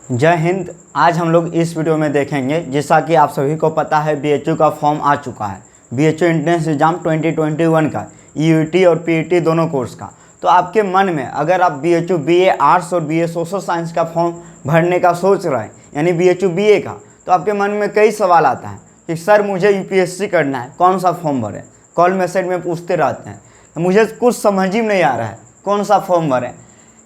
जय हिंद। आज हम लोग इस वीडियो में देखेंगे, जैसा कि आप सभी को पता है बीएचयू का फॉर्म आ चुका है। बीएचयू एंट्रेंस एग्जाम 2021 का ईयूटी और पीईटी दोनों कोर्स का। तो आपके मन में अगर आप बीएचयू बीए आर्ट्स और बीए सोशल साइंस का फॉर्म भरने का सोच रहे हैं, यानी बीएचयू बीए का, तो आपके मन में कई सवाल आता है कि सर मुझे यूपीएससी करना है, कौन सा फॉर्म भरें। कॉल मैसेज में पूछते रहते हैं, तो मुझे कुछ समझ ही नहीं आ रहा है कौन सा फॉर्म भरें,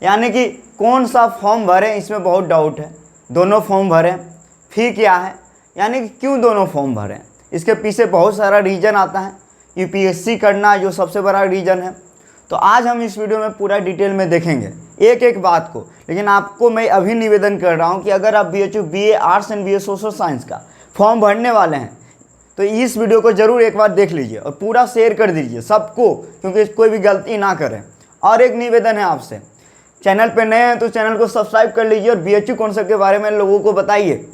यानी कि कौन सा फॉर्म भरें, इसमें बहुत डाउट है। दोनों फॉर्म भरें, फी क्या है, यानी कि क्यों दोनों फॉर्म भरें, इसके पीछे बहुत सारा रीज़न आता है। यूपीएससी करना जो सबसे बड़ा रीज़न है। तो आज हम इस वीडियो में पूरा डिटेल में देखेंगे एक एक बात को। लेकिन आपको मैं अभी निवेदन कर रहा हूं कि अगर आप BHU BA arts and BA social science का फॉर्म भरने वाले हैं तो इस वीडियो को ज़रूर एक बार देख लीजिए और पूरा शेयर कर दीजिए सबको, क्योंकि कोई भी गलती ना करें। और एक निवेदन है आपसे, चैनल पे नए हैं तो चैनल को सब्सक्राइब कर लीजिए और बीएचयू कॉन्सेप्ट के बारे में लोगों को बताइए।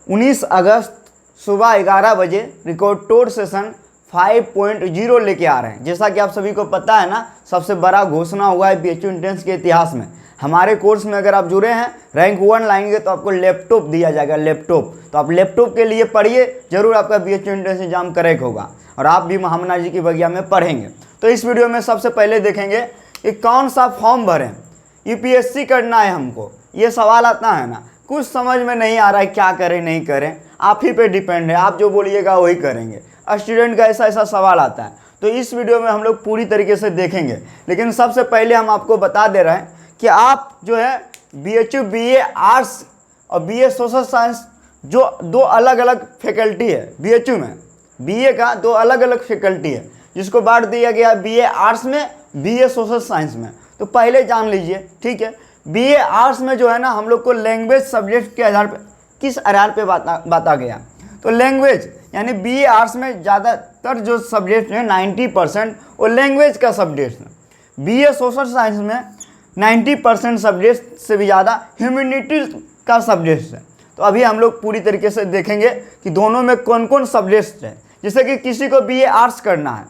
19 अगस्त सुबह 11 बजे रिकॉर्ड टोड सेशन 5.0 लेके आ रहे हैं। जैसा कि आप सभी को पता है ना, सबसे बड़ा घोषणा हुआ है बीएचयू एंट्रेंस के इतिहास में। हमारे कोर्स में अगर आप जुड़े हैं, रैंक 1 लाएंगे तो आपको लैपटॉप दिया जाएगा, लैपटॉप। तो आप लैपटॉप के लिए पढ़िए, जरूर आपका बीएचयू एंट्रेंस एग्जाम करेक्ट होगा और आप भी महामना जी की बगिया में पढ़ेंगे। तो इस वीडियो में सबसे पहले देखेंगे कि कौन सा फॉर्म भरें। यूपीएससी करना है हमको, ये सवाल आता है ना, कुछ समझ में नहीं आ रहा है क्या करें नहीं करें। आप ही पे डिपेंड है, आप जो बोलिएगा वही करेंगे। स्टूडेंट का ऐसा सवाल आता है। तो इस वीडियो में हम लोग पूरी तरीके से देखेंगे। लेकिन सबसे पहले हम आपको बता दे रहे हैं कि आप जो है बीएचयू बीए आर्ट्स और बीए सोशल साइंस, जो दो अलग अलग फैकल्टी है बीएचयू में, बीए का दो अलग अलग फैकल्टी है, जिसको बांट दिया गया बीए आर्ट्स में, बीए सोशल साइंस में। तो पहले जान लीजिए, ठीक है। बीए आर्ट्स में जो है ना, हम लोग को लैंग्वेज सब्जेक्ट के आधार पर, किस आधार पे बांटा गया, तो लैंग्वेज, यानी बीए आर्ट्स में ज़्यादातर जो सब्जेक्ट है 90% वो लैंग्वेज का सब्जेक्ट है। बीए सोशल साइंस में 90% सब्जेक्ट से भी ज़्यादा ह्यूमैनिटीज का सब्जेक्ट है। तो अभी हम लोग पूरी तरीके से देखेंगे कि दोनों में कौन कौन सब्जेक्ट है। जैसे कि किसी को बीए आर्ट्स करना है,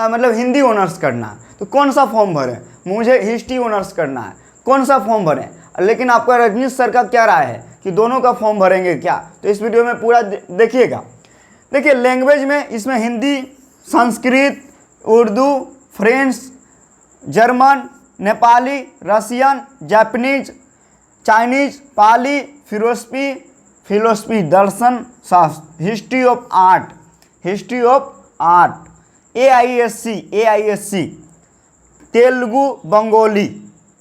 मतलब हिंदी ऑनर्स करना है, तो कौन सा फॉर्म भरें। मुझे हिस्ट्री ऑनर्स करना है, कौन सा फॉर्म भरें। लेकिन आपका रजनीश सर का क्या राय है कि दोनों का फॉर्म भरेंगे क्या, तो इस वीडियो में पूरा देखिएगा। देखिए लैंग्वेज में इसमें Hindi, Sanskrit, Urdu, French, German, Nepali, Russian, Japanese, Chinese, Pali, philosophy, दर्शन शास्त्र, history of art, AISC, Telugu, Bengali,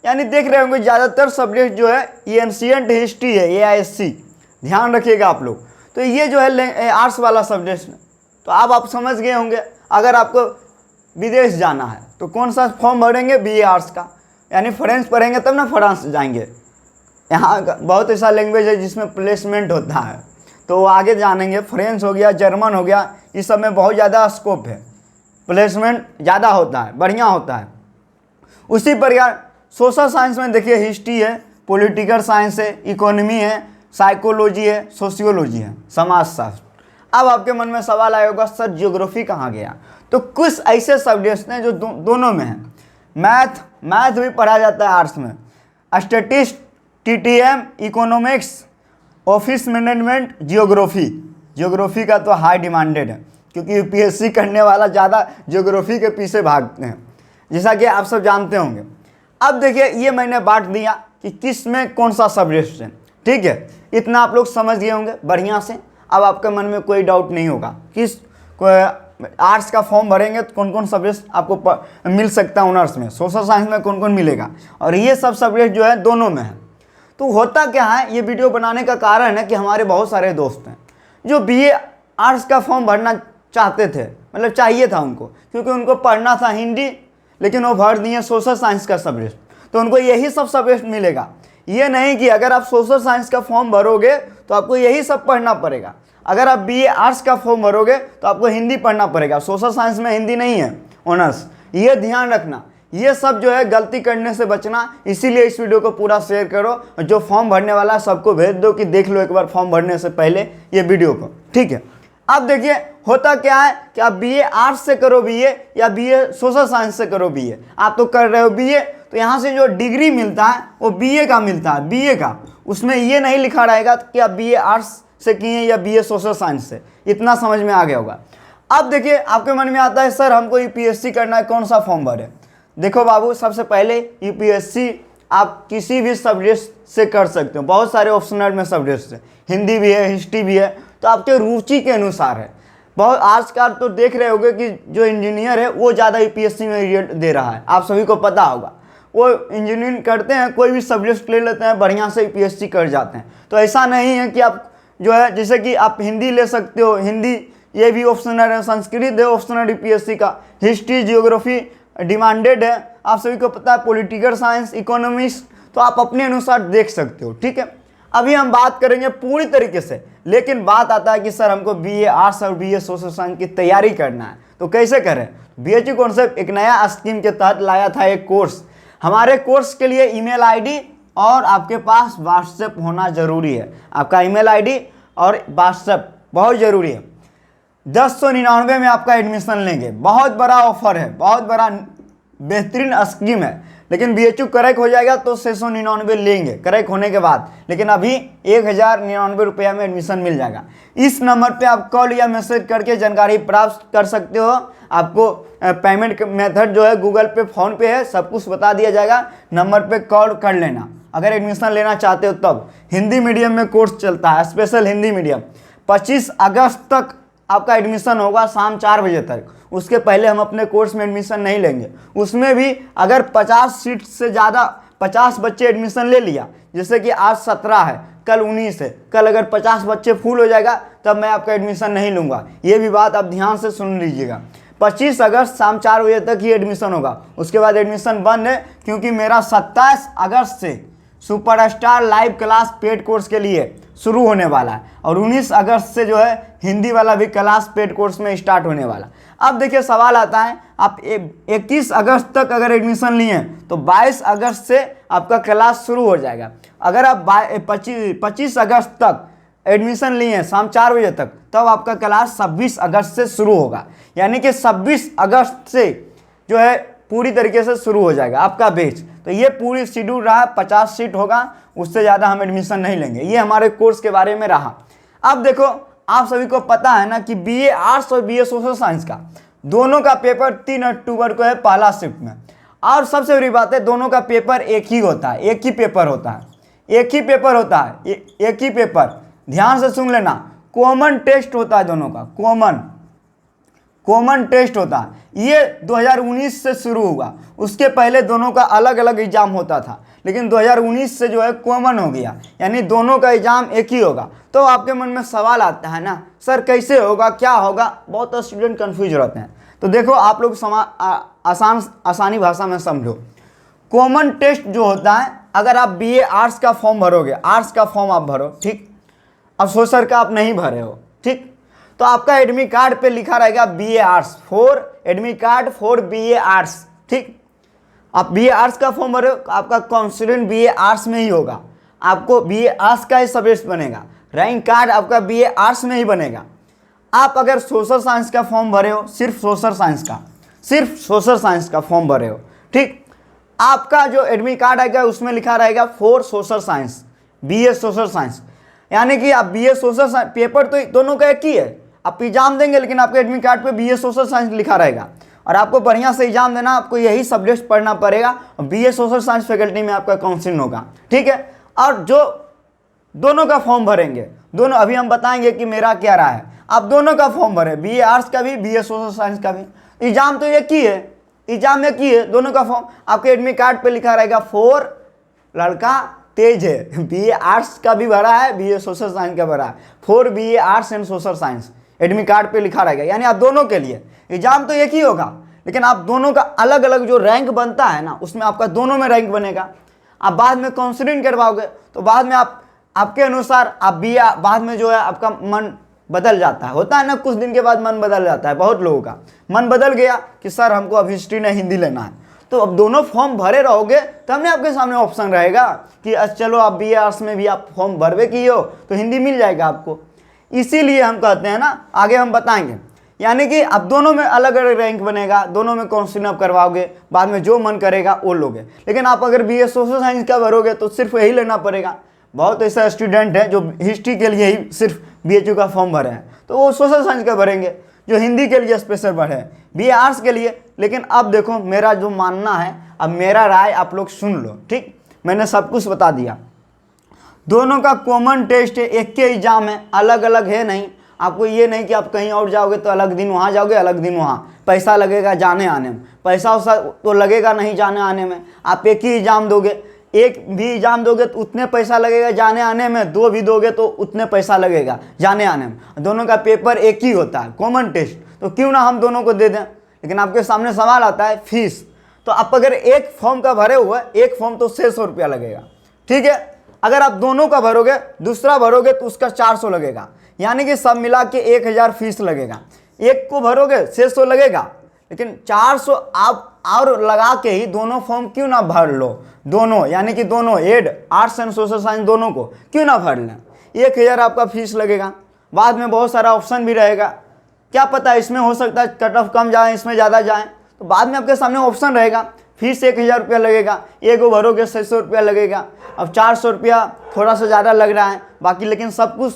यानी देख रहे होंगे ज़्यादातर सब्जेक्ट जो है ये एंशिएंट हिस्ट्री है, एआईएससी। ध्यान रखिएगा आप लोग। तो ये जो है आर्ट्स वाला सब्जेक्ट है। तो आप समझ गए होंगे, अगर आपको विदेश जाना है तो कौन सा फॉर्म भरेंगे, बीए आर्ट्स का, यानी फ्रेंच पढ़ेंगे तब ना फ्रांस जाएंगे। यहाँ बहुत ऐसा लैंग्वेज है जिसमें प्लेसमेंट होता है, तो वो आगे जानेंगे। फ्रेंच हो गया, जर्मन हो गया, इस सब में बहुत ज़्यादा स्कोप है, प्लेसमेंट ज़्यादा होता है, बढ़िया होता है। उसी प्रकार सोशल साइंस में देखिए हिस्ट्री है, पॉलिटिकल साइंस है, इकोनॉमी है, साइकोलॉजी है, सोशियोलॉजी है, समाजशास्त्र। अब आपके मन में सवाल आया होगा सर ज्योग्राफी कहाँ गया। तो कुछ ऐसे सब्जेक्ट्स हैं जो दोनों में हैं। मैथ भी पढ़ा जाता है आर्ट्स में, statistics, TTM, economics, office management, geography का तो हाई डिमांडेड है, क्योंकि यूपीएससी करने वाला ज़्यादा जियोग्राफी के पीछे भागते हैं, जैसा कि आप सब जानते होंगे। अब देखिए ये मैंने बांट दिया कि किस में कौन सा सब्जेक्ट है, ठीक है। इतना आप लोग समझ गए होंगे बढ़िया से। अब आपके मन में कोई डाउट नहीं होगा किस आर्ट्स का फॉर्म भरेंगे तो कौन कौन सब्जेक्ट आपको मिल सकता है ऑनर्स में, सोशल साइंस में कौन कौन मिलेगा, और ये सब सब्जेक्ट जो है दोनों में है। तो होता क्या है, ये वीडियो बनाने का कारण है कि हमारे बहुत सारे दोस्त हैं जो बीए आर्ट्स का फॉर्म भरना चाहते थे, मतलब चाहिए था उनको, क्योंकि उनको पढ़ना था हिंदी, लेकिन वो भर दिए सोशल साइंस का सब्जेक्ट, तो उनको यही सब सब्जेक्ट मिलेगा। ये नहीं कि अगर आप सोशल साइंस का फॉर्म भरोगे तो आपको यही सब पढ़ना पड़ेगा। अगर आप बीए आर्ट्स का फॉर्म भरोगे तो आपको हिंदी पढ़ना पड़ेगा, सोशल साइंस में हिंदी नहीं है ऑनर्स। ये ध्यान रखना, ये सब जो है गलती करने से बचना। इसीलिए इस वीडियो को पूरा शेयर करो और जो फॉर्म भरने वाला है सबको भेज दो कि देख लो एक बार फॉर्म भरने से पहले ये वीडियो को, ठीक है। अब देखिए होता क्या है कि आप बीए आर्ट्स से करो बीए या बीए सोशल साइंस से करो बीए, आप तो कर रहे हो बीए, तो यहाँ से जो डिग्री मिलता है वो बीए का मिलता है, बीए का। उसमें ये नहीं लिखा रहेगा कि आप बीए आर्ट्स से किए या बीए सोशल साइंस से। इतना समझ में आ गया होगा। अब देखिए आपके मन में आता है सर हमको यूपीएससी करना है, कौन सा फॉर्म भरे। देखो बाबू, सबसे पहले यूपीएससी आप किसी भी सब्जेक्ट से कर सकते हो, बहुत सारे ऑप्शनल में सब्जेक्ट है, हिंदी भी है, हिस्ट्री भी है, तो आपके रुचि के अनुसार है। बहुत आजकल तो देख रहे होगे कि जो इंजीनियर है वो ज़्यादा यूपीएससी में रिजल्ट दे रहा है, आप सभी को पता होगा। वो इंजीनियरिंग करते हैं, कोई भी सब्जेक्ट ले लेते हैं, बढ़िया से यूपीएससी कर जाते हैं। तो ऐसा नहीं है कि आप जो है, जैसे कि आप हिंदी ले सकते हो, हिंदी ये भी ऑप्शनल है, संस्कृत है ऑप्शनल यूपीएससी का, हिस्ट्री जियोग्राफी डिमांडेड है, आप सभी को पता है, पॉलिटिकल साइंस, इकोनॉमिक्स, तो आप अपने अनुसार देख सकते हो। ठीक है, अभी हम बात करेंगे पूरी तरीके से, लेकिन बात आता है कि सर हमको बीए आर्ट्स और बीए सोशल साइंस की तैयारी करना है, तो कैसे करें। बीएचयू कॉन्सेप्ट एक नया स्कीम के तहत लाया था एक कोर्स। हमारे कोर्स के लिए ईमेल आईडी और आपके पास व्हाट्सएप होना जरूरी है। आपका ईमेल आईडी और व्हाट्सएप बहुत ज़रूरी है। 1099 में आपका एडमिशन लेंगे, बहुत बड़ा ऑफर है, बहुत बड़ा बेहतरीन स्कीम है। लेकिन बीएचयू करेक्ट हो जाएगा तो 699 लेंगे करेक्ट होने के बाद, लेकिन अभी 1099 रुपया में एडमिशन मिल जाएगा। इस नंबर पे आप कॉल या मैसेज करके जानकारी प्राप्त कर सकते हो। आपको पेमेंट मेथड जो है गूगल पे, फोन पे है, सब कुछ बता दिया जाएगा। नंबर पे कॉल कर लेना अगर एडमिशन लेना चाहते हो तब। हिंदी मीडियम में कोर्स चलता है, स्पेशल हिंदी मीडियम। 25 अगस्त तक आपका एडमिशन होगा शाम 4 बजे तक। उसके पहले हम अपने कोर्स में एडमिशन नहीं लेंगे। उसमें भी अगर 50 सीट से ज़्यादा 50 बच्चे एडमिशन ले लिया, जैसे कि आज 17 है, कल 19 है, कल अगर 50 बच्चे फुल हो जाएगा तब मैं आपका एडमिशन नहीं लूँगा। ये भी बात आप ध्यान से सुन लीजिएगा। 25 अगस्त शाम 4 बजे तक ही एडमिशन होगा, उसके बाद एडमिशन बंद है, क्योंकि मेरा 27 अगस्त से superstar live class paid course के लिए शुरू होने वाला है, और 19 अगस्त से जो है हिंदी वाला भी क्लास पेड कोर्स में स्टार्ट होने वाला। अब देखिए सवाल आता है, आप 21 अगस्त तक अगर एडमिशन लिए तो 22 अगस्त से आपका क्लास शुरू हो जाएगा। अगर आप 25 अगस्त तक एडमिशन लिए शाम 4 बजे तक, तब आपका क्लास 26 अगस्त से शुरू होगा। यानी कि 26 अगस्त से जो है पूरी तरीके से शुरू हो जाएगा आपका बैच। तो ये पूरी शेड्यूल रहा, 50 सीट होगा, उससे ज़्यादा हम एडमिशन नहीं लेंगे। ये हमारे कोर्स के बारे में रहा। अब देखो आप सभी को पता है ना कि बीए आर्ट्स और बीए सोशल साइंस का दोनों का पेपर 3 अक्टूबर को है पहला शिफ्ट में। और सबसे बड़ी बात है, दोनों का पेपर एक ही होता है, एक ही पेपर होता है, एक ही पेपर होता है, एक ही पेपर। ध्यान से सुन लेना, कॉमन टेस्ट होता है दोनों का, कॉमन टेस्ट होता है। ये 2019 से शुरू हुआ, उसके पहले दोनों का अलग अलग एग्जाम होता था, लेकिन 2019 से जो है कॉमन हो गया, यानी दोनों का एग्जाम एक ही होगा। तो आपके मन में सवाल आता है ना, सर कैसे होगा, क्या होगा, बहुत स्टूडेंट कंफ्यूज रहते हैं। तो देखो आप लोग आसानी भाषा में समझो। कॉमन टेस्ट जो होता है, अगर आप बीए आर्ट्स का फॉर्म भरोगे, आर्ट्स का फॉर्म आप भरो, ठीक, अब सोशल का आप नहीं भरे हो, ठीक, तो आपका एडमिट कार्ड पे लिखा रहेगा BA arts for, admit card for BA arts, ठीक। आप बीए आर्ट्स का फॉर्म भरे हो, आपका काउंसलिंग बीए आर्ट्स में ही होगा, आपको बीए आर्ट्स का ही सब्जेक्ट बनेगा, रैंक कार्ड आपका बीए आर्ट्स में ही बनेगा। आप अगर सोशल साइंस का फॉर्म भरे हो, सिर्फ सोशल साइंस का फॉर्म भरे हो, ठीक, आपका जो एडमिट कार्ड आएगा उसमें लिखा रहेगा for social science, BA social science. यानी कि आप बीए सोशल साइंस, पेपर तो दोनों का एक ही है, आप एग्जाम देंगे, लेकिन आपके एडमिट कार्ड पे बीए सोशल साइंस लिखा रहेगा। और आपको बढ़िया से एग्जाम देना, आपको यही सब्जेक्ट पढ़ना पड़ेगा, और बीए सोशल साइंस फैकल्टी में आपका काउंसलिंग होगा, ठीक है। और जो दोनों का फॉर्म भरेंगे, दोनों अभी हम बताएंगे कि मेरा क्या रहा है, आप दोनों का फॉर्म भरें, बीए आर्ट्स का भी, बीए सोशल साइंस का भी, एग्जाम तो एक ही है, एग्जाम एक ही है, दोनों का फॉर्म आपके एडमिट कार्ड पे लिखा रहेगा फॉर, लड़का तेज है, बीए आर्ट्स का भी भरा है, बीए सोशल साइंस का भरा है, for BA arts and social science admit card पे लिखा रहेगा। यानी आप दोनों के लिए एग्जाम तो एक ही होगा, लेकिन आप दोनों का अलग अलग जो रैंक बनता है ना, उसमें आपका दोनों में रैंक बनेगा। आप बाद में काउंसलिंग करवाओगे तो बाद में आपके अनुसार आप बीए, बाद में जो है आपका मन बदल जाता है, होता है ना, कुछ दिन के बाद मन बदल जाता है। बहुत लोगों का मन बदल गया कि सर हमको अब हिस्ट्री नहीं हिंदी लेना है, तो अब दोनों फॉर्म भरे रहोगे तब ना आपके सामने ऑप्शन रहेगा कि चलो आप बीए आर्ट्स में भी आप फॉर्म भरवे की हो तो हिंदी मिल जाएगा आपको। इसीलिए हम कहते हैं ना, आगे हम बताएंगे यानी कि अब दोनों में अलग अलग रैंक बनेगा, दोनों में काउंसलिंग आप करवाओगे, बाद में जो मन करेगा वो लोगे। लेकिन आप अगर BA सोशल साइंस का भरोगे तो सिर्फ यही लेना पड़ेगा। बहुत ऐसा स्टूडेंट है जो हिस्ट्री के लिए ही सिर्फ BHU का फॉर्म भरे हैं, तो वो सोशल साइंस का भरेंगे। जो हिंदी के लिए स्पेशल भरे हैं, BA आर्ट्स के लिए। लेकिन अब देखो मेरा जो मानना है, अब मेरा राय आप लोग सुन लो, ठीक। मैंने सब कुछ बता दिया। दोनों का कॉमन टेस्ट है, एक के एग्जाम है, अलग अलग है नहीं। आपको ये नहीं कि आप कहीं और जाओगे तो अलग दिन वहाँ जाओगे, अलग दिन वहाँ, पैसा लगेगा जाने आने में। पैसा वैसा तो लगेगा नहीं जाने आने में। आप एक ही एग्जाम दोगे, एक भी एग्जाम दोगे तो उतने पैसा लगेगा जाने आने में, दो भी दोगे तो उतने पैसा लगेगा जाने आने में। दोनों का पेपर एक ही होता है, कॉमन टेस्ट, तो क्यों ना हम दोनों को दे दें। लेकिन आपके सामने सवाल आता है फीस। तो आप अगर एक फॉर्म का भरे हुए, एक फॉर्म तो 600 रुपया लगेगा, ठीक है। अगर आप दोनों का भरोगे, दूसरा भरोगे तो उसका 400 लगेगा, यानी कि सब मिला के 1000 फीस लगेगा। एक को भरोगे 600 लगेगा, लेकिन 400 आप और लगा के ही दोनों फॉर्म क्यों ना भर लो, दोनों, यानी कि दोनों एड आर्ट्स एंड सोशल साइंस दोनों को क्यों ना भर लें। 1000 आपका फीस लगेगा, बाद में बहुत सारा ऑप्शन भी रहेगा। क्या पता इसमें हो सकता है कट ऑफ कम जाए, इसमें ज़्यादा जाए, तो बाद में आपके सामने ऑप्शन रहेगा। फीस 1000 रुपया लगेगा, एक भरोगे 600 रुपया लगेगा। अब 400 रुपया थोड़ा सा ज़्यादा लग रहा है बाकी, लेकिन सब कुछ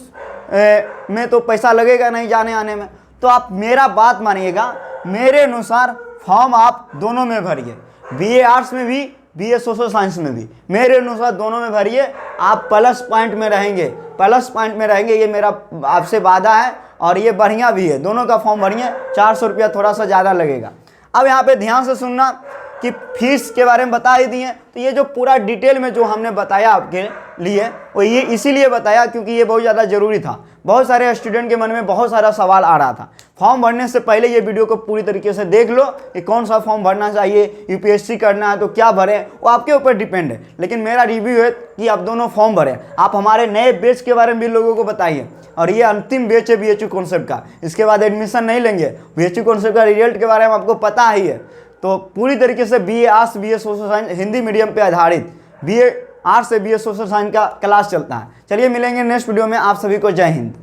में तो पैसा लगेगा नहीं जाने आने में। तो आप मेरा बात मानिएगा, मेरे अनुसार फॉर्म आप दोनों में भरिए, BA आर्ट्स में भी, BA सोशल साइंस में भी। मेरे अनुसार दोनों में भरिए, आप प्लस पॉइंट में रहेंगे, प्लस पॉइंट में रहेंगे, ये मेरा आपसे वादा है। और ये बढ़िया भी है, दोनों का फॉर्म भरिए। 400 रुपया थोड़ा सा ज़्यादा लगेगा। अब यहाँ पे ध्यान से सुनना कि फीस के बारे में बता ही दिए, तो ये जो पूरा डिटेल में जो हमने बताया आपके लिए, वो ये इसीलिए बताया क्योंकि ये बहुत ज़्यादा ज़रूरी था। बहुत सारे स्टूडेंट के मन में बहुत सारा सवाल आ रहा था। फॉर्म भरने से पहले ये वीडियो को पूरी तरीके से देख लो कि कौन सा फॉर्म भरना चाहिए, UPSC करना है तो क्या भरें, वो आपके ऊपर डिपेंड है। लेकिन मेरा रिव्यू है कि आप दोनों फॉर्म भरें। आप हमारे नए बैच के बारे में भी लोगों को बताइए, और ये अंतिम बैच है BHU कॉन्सेप्ट का, इसके बाद एडमिशन नहीं लेंगे। BHU कॉन्सेप्ट का रिजल्ट के बारे में आपको पता ही है। तो पूरी तरीके से BA arts BA social science Hindi medium पे आधारित BA आर्ट्स से BA सोशल साइंस का क्लास चलता है। चलिए मिलेंगे नेक्स्ट वीडियो में। आप सभी को जय हिंद।